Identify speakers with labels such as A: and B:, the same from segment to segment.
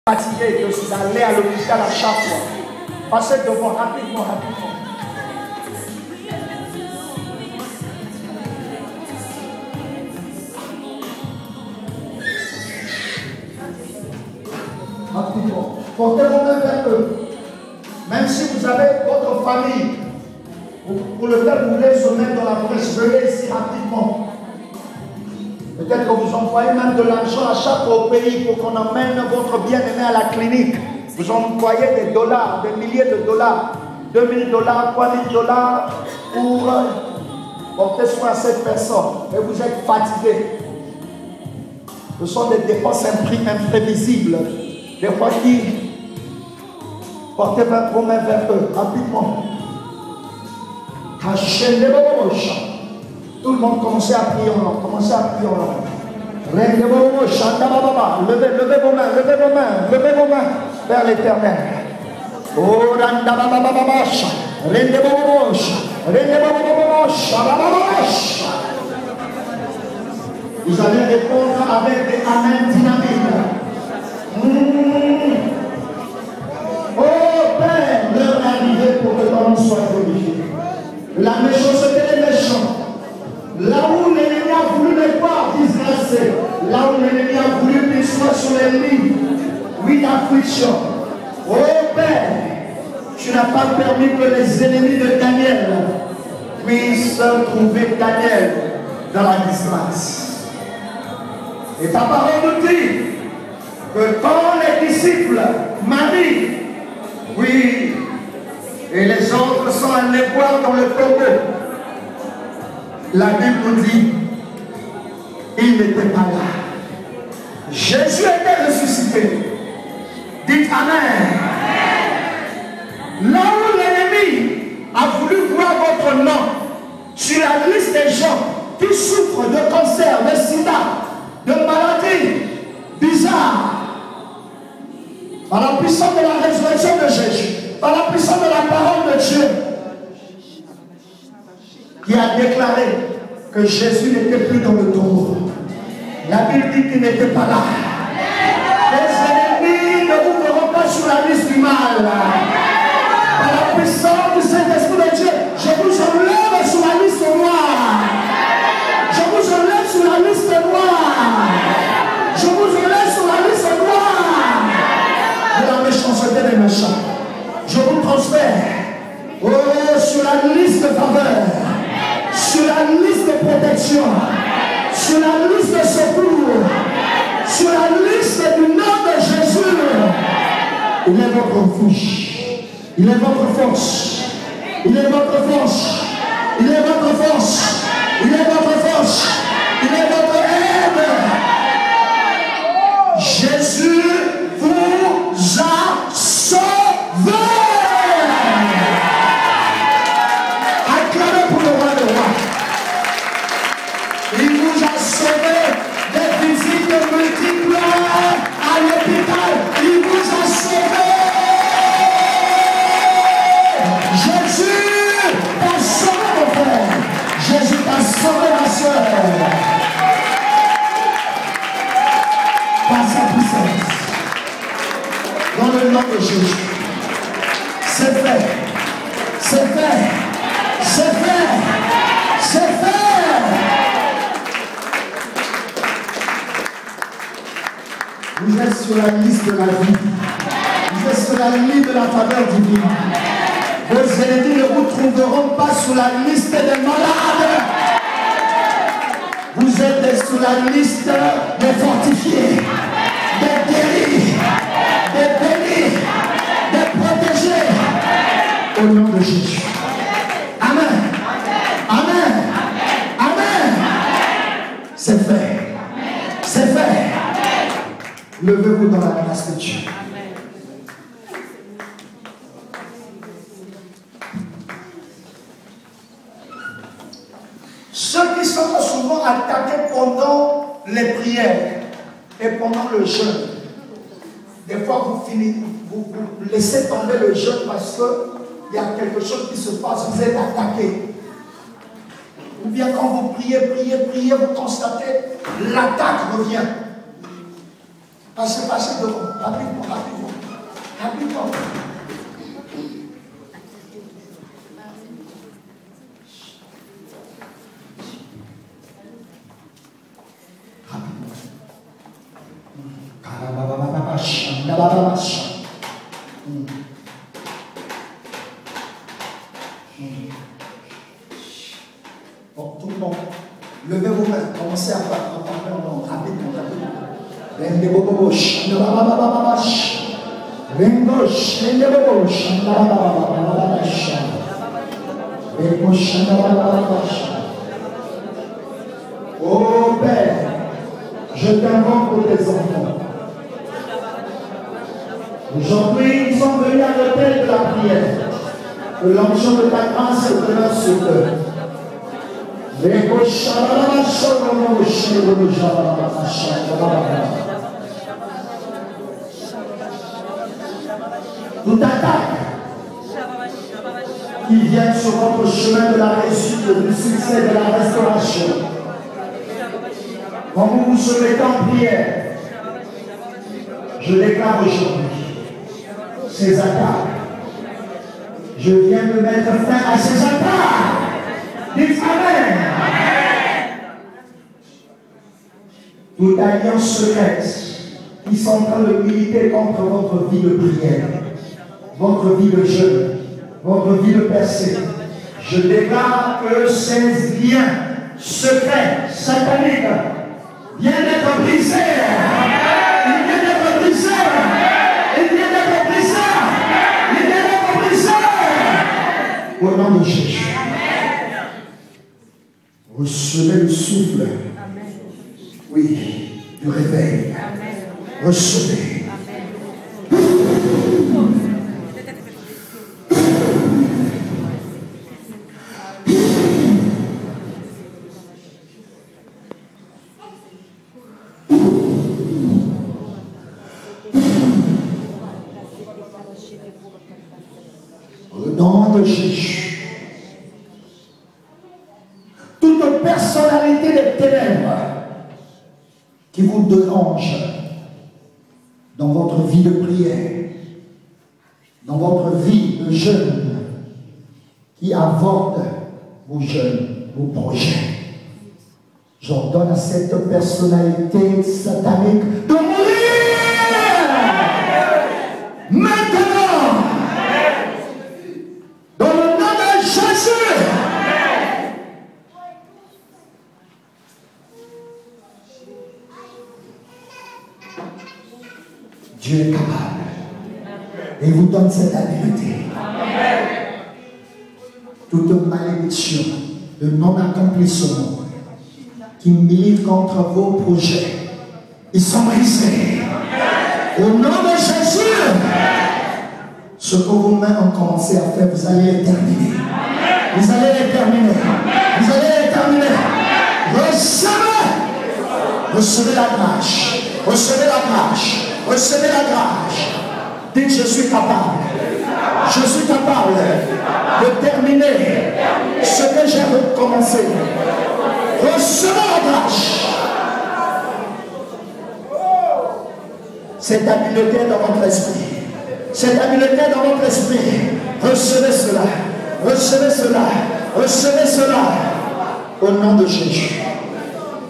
A: fatigué d'aller à l'hôpital à chaque fois. Passez devant, rapidement, rapidement. Rapidement. Portez vos mains vers eux. Même si vous avez votre famille, pour le faire rouler se mettre dans la brèche, venez ici rapidement. Peut-être que vous envoyez même de l'argent à chaque fois au pays pour qu'on emmène votre bien-aimé à la clinique. Vous envoyez des dollars, des milliers de dollars, 2000 dollars, 3000 dollars pour porter soin à cette personne. Et vous êtes fatigué. Ce sont des dépenses imprévisibles. Des fois qui portez vos mains vers eux rapidement. Tout le monde commencez à prier en langue. Commencez à prier en langue. Levez vos mains, levez vos mains, levez vos mains vers l'Éternel. Vous allez répondre avec des amen dynamiques. Oh Père, l'heure est arrivée pour que ton nom soit glorifié. La méchanceté des méchants. Là où l'ennemi a voulu les voir disgracés, là où l'ennemi a voulu qu'ils soient sur les lits, oui, d'affliction. Oh Père, tu n'as pas permis que les ennemis de Daniel puissent trouver Daniel dans la disgrâce. Et ta parole nous dit que quand les disciples, Marie, oui, et les autres sont allés voir dans le tombeau, la Bible nous dit, il n'était pas là. Jésus était ressuscité. Dites Amen. Là où l'ennemi a voulu voir votre nom sur la liste des gens qui souffrent de cancer, de sida, de maladies bizarres, par la puissance de la résurrection de Jésus, par la puissance de la parole de Dieu, qui a déclaré que Jésus n'était plus dans le tombeau. La Bible dit qu'il n'était pas là. Les ennemis ne vous feront pas sur la liste du mal. Par la puissance du Saint-Esprit de Dieu, je vous enlève sur la liste noire. Je vous enlève sur la liste noire. Je vous enlève sur la liste noire de la méchanceté des méchants. Je vous transfère sur la liste de faveur, sur la liste de protection, sur la liste de secours, sur la liste du nom de Jésus. Il est votre refuge, il est votre force, il est votre force, il est votre force, il est votre force, il est votre aide. Jésus vous a sauvé. Acclamez pour le roi de roi. Il vous a sauvé des visites multiples à l'hôpital. Il vous a sauvé. Jésus t'a sauvé, mon frère. Jésus t'a sauvé, ma soeur. Par sa puissance. Dans le nom de Jésus. C'est fait. C'est fait. C'est fait. C'est fait. Vous êtes sur la liste de la vie. Vous êtes sur la liste de la faveur divine. Vos ennemis ne vous trouveront pas sur la liste des malades. Vous êtes sur la liste des fortifiés, des guéris, des bénis, des protégés. Au nom de Jésus. Amen. Amen. Amen. C'est fait. C'est fait. Levez-vous dans la grâce de Dieu. Ceux qui sont souvent attaqués pendant les prières et pendant le jeûne, des fois vous laissez tomber le jeûne parce qu'il y a quelque chose qui se passe, vous êtes attaqué. Ou bien quand vous priez, vous constatez, l'attaque revient. Passez devant. Rapidement. Bon, tout le monde, levez vos mains, commencez à parler en langue, rapidement. Oh Père, je t'invoque pour tes enfants. Aujourd'hui, ils sont venus à l'autel de la prière. Que l'onction de ta grâce demeure sur eux. Toute attaque qui vient sur votre chemin de la réussite, du succès, de la restauration. Quand vous vous mettez en prière, je déclare aujourd'hui ces attaques. Je viens de mettre fin à ces attaques. Dites Amen. Toute alliance secrète qui sont en train de militer contre votre vie de prière, votre vie de jeûne, votre vie de percée. Je déclare que ces liens secrets, sataniques, viennent d'être brisés. Ils viennent d'être brisés. Ils viennent d'être brisés. Ils viennent d'être brisés. Au nom de Jésus. Recevez le souffle. Oui, du réveil. Recevez. Au nom de Jésus, toute personnalité des ténèbres qui vous dérange dans votre vie de prière, dans votre vie de jeûne, qui avorte vos jeûnes, vos projets. J'ordonne à cette personnalité satanique de mourir maintenant, dans le nom de Jésus. Dieu est capable et vous donne cette habileté. Toute malédiction de non-accomplissement qui milite contre vos projets, ils sont brisés. Au nom de Jésus, ce que vos mains ont commencé à faire, vous allez les terminer. Vous allez les terminer. Vous allez les terminer. Recevez la grâce. Recevez la grâce. Recevez la grâce. Dites, je suis capable. Je suis capable de terminer ce que j'ai recommencé. Recevez la grâce. Cette habileté dans votre esprit. Cette habileté dans votre esprit. Recevez cela. Recevez cela. Recevez cela. Au nom de Jésus.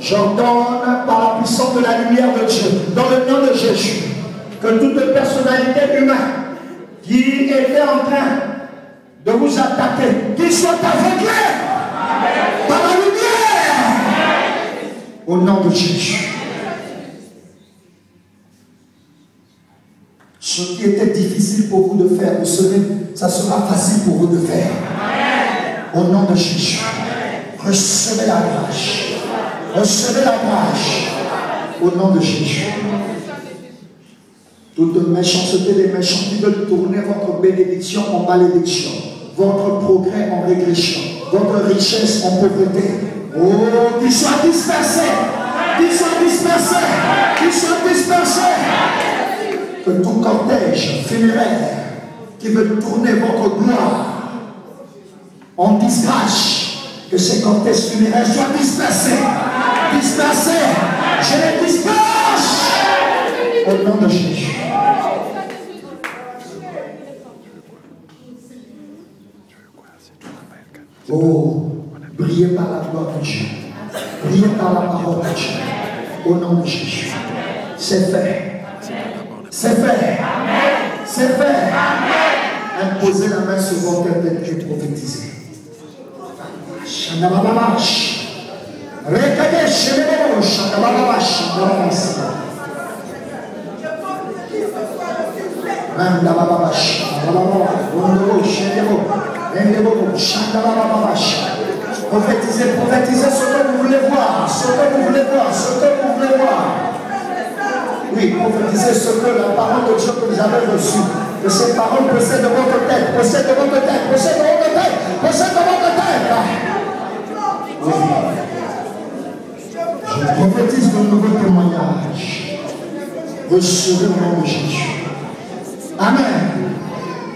A: J'ordonne par la puissance de la lumière de Dieu, dans le nom de Jésus, que toute personnalité humaine qui était en train de vous attaquer, qu'il soit aveuglé par la lumière, au nom de Jésus. Ce qui était difficile pour vous de faire, vous savez, ça sera facile pour vous de faire. Au nom de Jésus. Recevez la grâce. Recevez la grâce au nom de Jésus. Toute méchanceté des méchants qui veulent tourner votre bénédiction en malédiction, votre progrès en régression, votre richesse en pauvreté. Oh, qu'ils soient dispersés, qu'ils soient dispersés, qu'ils soient dispersés. Que tout cortège funéraire qui veut tourner votre gloire en disgrâce, que ces cortèges funéraires soient dispersés. Dispersés. Je les disperse. Au nom de Jésus. Oh, brillez par la gloire de Dieu. Brillez par la parole de Dieu. Au nom de Jésus. C'est fait. C'est fait. C'est fait. Imposez la main sur votre tête et prophétisez. Shandababash. Rekadesh, Shandababash. Shandababash. Prophétisez, prophétisez ce que vous voulez voir, ce que vous voulez voir, ce que vous voulez voir. Oui, prophétisez ce que la parole de Dieu que vous avez reçue, que ces paroles possèdent votre tête, possèdent votre tête, possèdent votre tête, possèdent votre tête. Oui. Je prophétise de nouveaux témoignages. Recevez au nom de Jésus. Amen.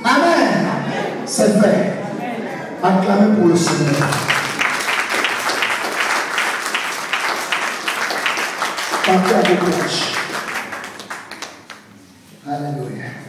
A: Amen. C'est fait. Acclamez pour le Seigneur. Partez à vos places. Alléluia.